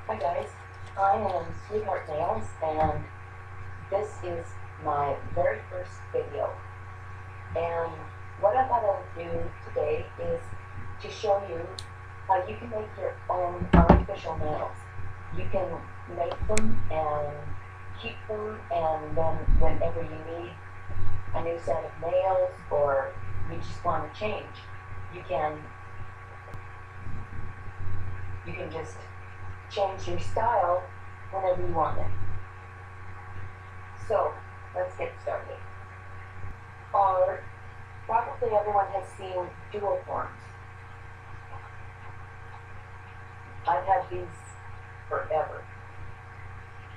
Hi guys, I am Sweetheart Nails and this is my very first video. And what I thought I would do today is to show you how you can make your own artificial nails. You can make them and keep them, and then whenever you need a new set of nails or you just want to change, you can just change your style whenever you want it. So let's get started. Probably everyone has seen dual forms. I've had these forever,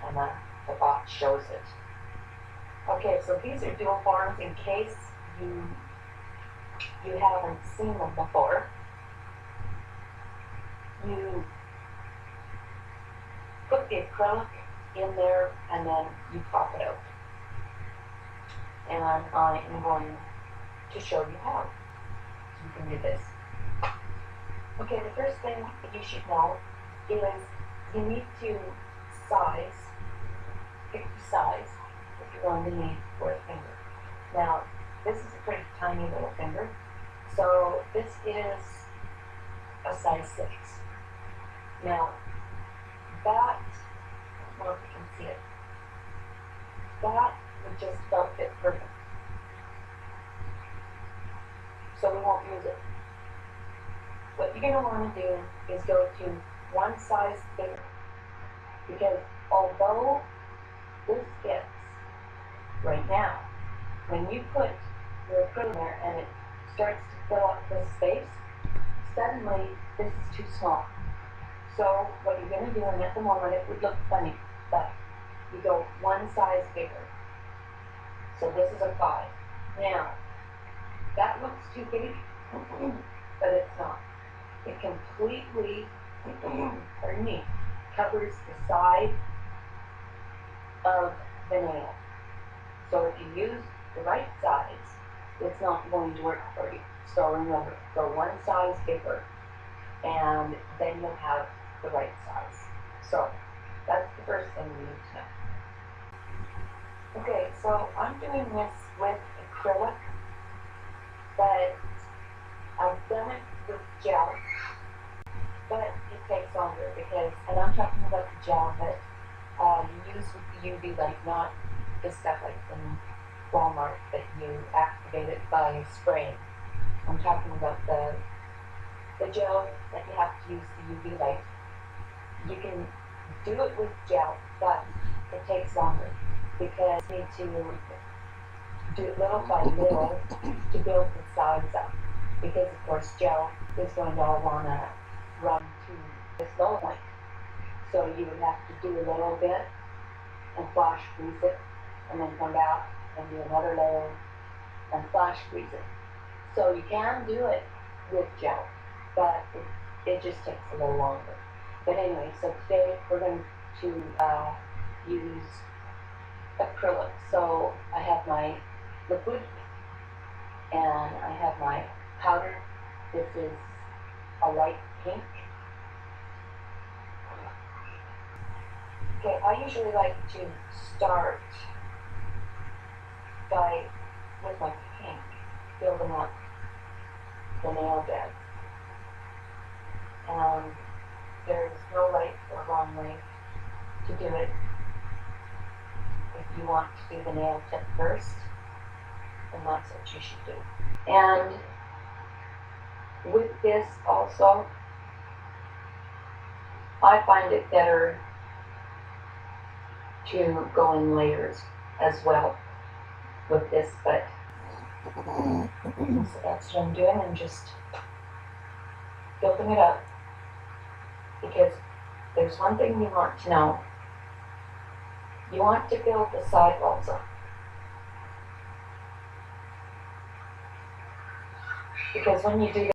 and the box shows it. Okay, so these are dual forms in case you haven't seen them before. You put the acrylic in there and then you pop it out. And I am going to show you how. So you can do this. Okay, the first thing that you should know is you need to pick the size that you're going to need for a finger. Now, this is a pretty tiny little finger, so this is a size 6. Now, that, I don't know if you can see it, that would just about fit perfect. So we won't use it. What you're going to want to do is go to one size bigger, because although this fits right now, when you put your acrylic there and it starts to fill up this space, suddenly this is too small. So what you're going to do, and at the moment it would look funny, but you go one size bigger. So this is a 5. Now, that looks too big, but it's not. It completely, pardon me, covers the side of the nail. So if you use the right size, it's not going to work for you. So remember, go one size bigger, and then you'll have the right size. So that's the first thing you need to know. Okay, so I'm doing this with acrylic, but I've done it with gel, but it takes longer because, and I'm talking about the gel that you use with the UV light, not the stuff like from Walmart that you activate it by spraying. I'm talking about the gel that you have to use the UV light. You can do it with gel, but it takes longer because you need to do it little by little to build the sides up. Because of course gel is going to all want to run to this low point. So you would have to do a little bit and flash freeze it, and then come back and do another layer and flash freeze it. So you can do it with gel, but it just takes a little longer. But anyway, so today we're going to use acrylic. So I have my liquid and I have my powder. This is a light pink. Okay, I usually like to start with my pink, building up the nail bed. And there's no right or wrong way to do it. If you want to do the nail tip first, then that's what you should do. And with this also, I find it better to go in layers as well with this, but so that's what I'm doing. I'm just building it up, because there's one thing you want to know. You want to build the sidewalls up, because when you do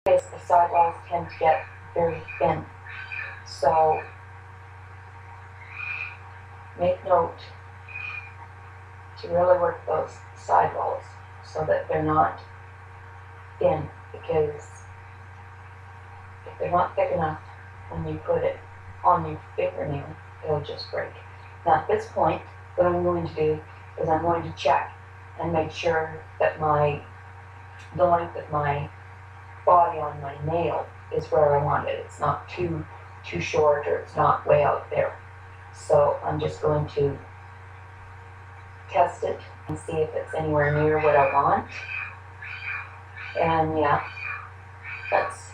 this, the sidewalls tend to get very thin. So make note to really work those sidewalls so that they're not thin, because if they're not thick enough, when you put it on your fingernail, it'll just break. Now at this point, what I'm going to do is I'm going to check and make sure that the length of my body on my nail is where I want it. It's not too short, or it's not way out there. So I'm just going to test it and see if it's anywhere near what I want. And yeah, that's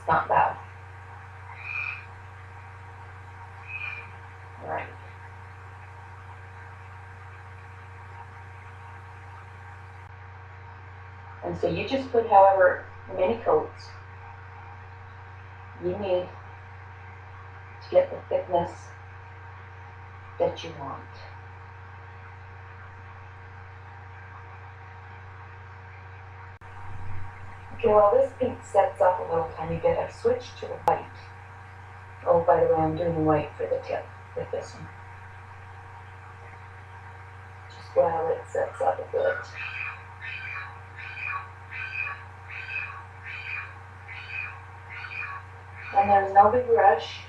not bad. All right. And so you just put however many coats you need to get the thickness that you want. Okay, well this pink sets up a little tiny bit. I've switched to the white. Oh, by the way, I'm doing the white for the tip with this one. Just while it sets up a bit. And there's no big rush.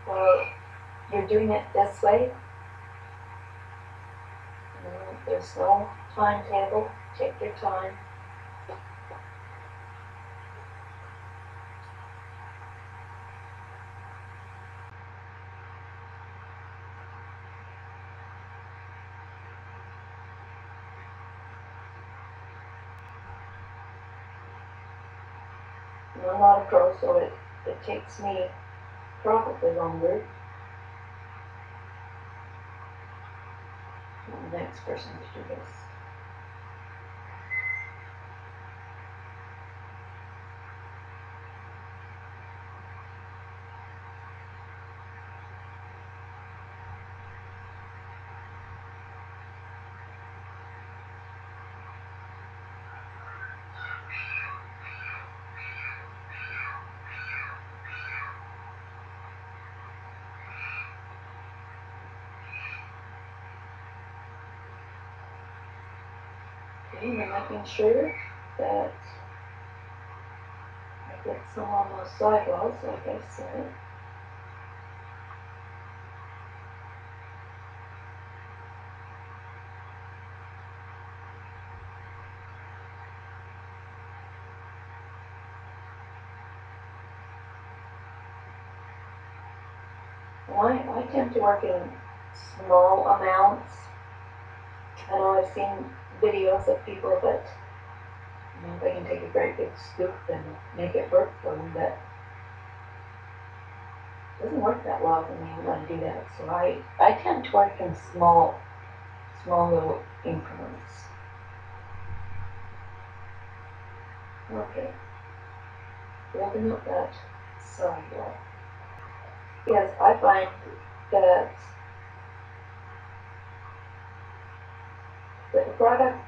Well, you're doing it this way. There's no timetable. Take your time. I'm not a pro, so it takes me probably longer than the next person to do this. Okay, I'm making sure that I get some on those sidewalls, like I said. I tend to work in small amounts. I know I've seen videos of people that, they can take a great big scoop and make it work for them, but it doesn't work that well for me when I do that. So I tend to work in small little increments. Okay, building up that sidewall. Yes, I find that the product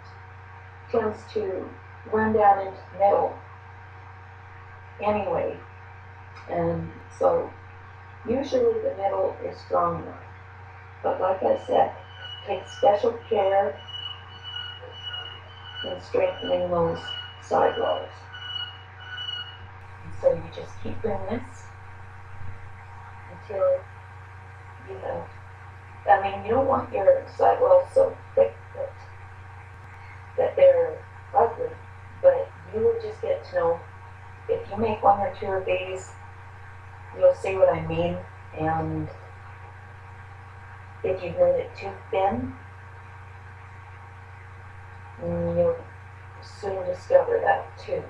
tends to run down into the middle anyway, and so usually the middle is strong enough. But like I said, take special care in strengthening those sidewalls. And so you just keep doing this until you have, you don't want your sidewalls so thick that they're ugly, but you will just get to know, if you make one or two of these, you'll see what I mean. And if you've made it too thin, you'll soon discover that too.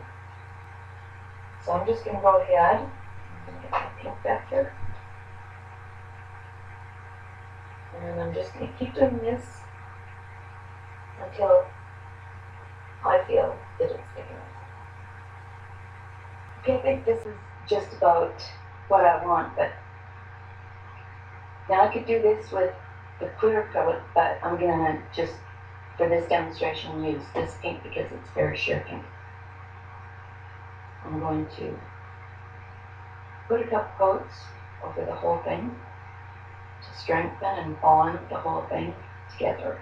So I'm just going to go ahead and get my pink back here. And I'm just going to keep doing this until I feel that it's thick enough. Okay, I think this is just about what I want, but now I could do this with the clear coat, but I'm going to just, for this demonstration, use this pink because it's very sheer pink. I'm going to put a couple coats over the whole thing, to strengthen and bond the whole thing together.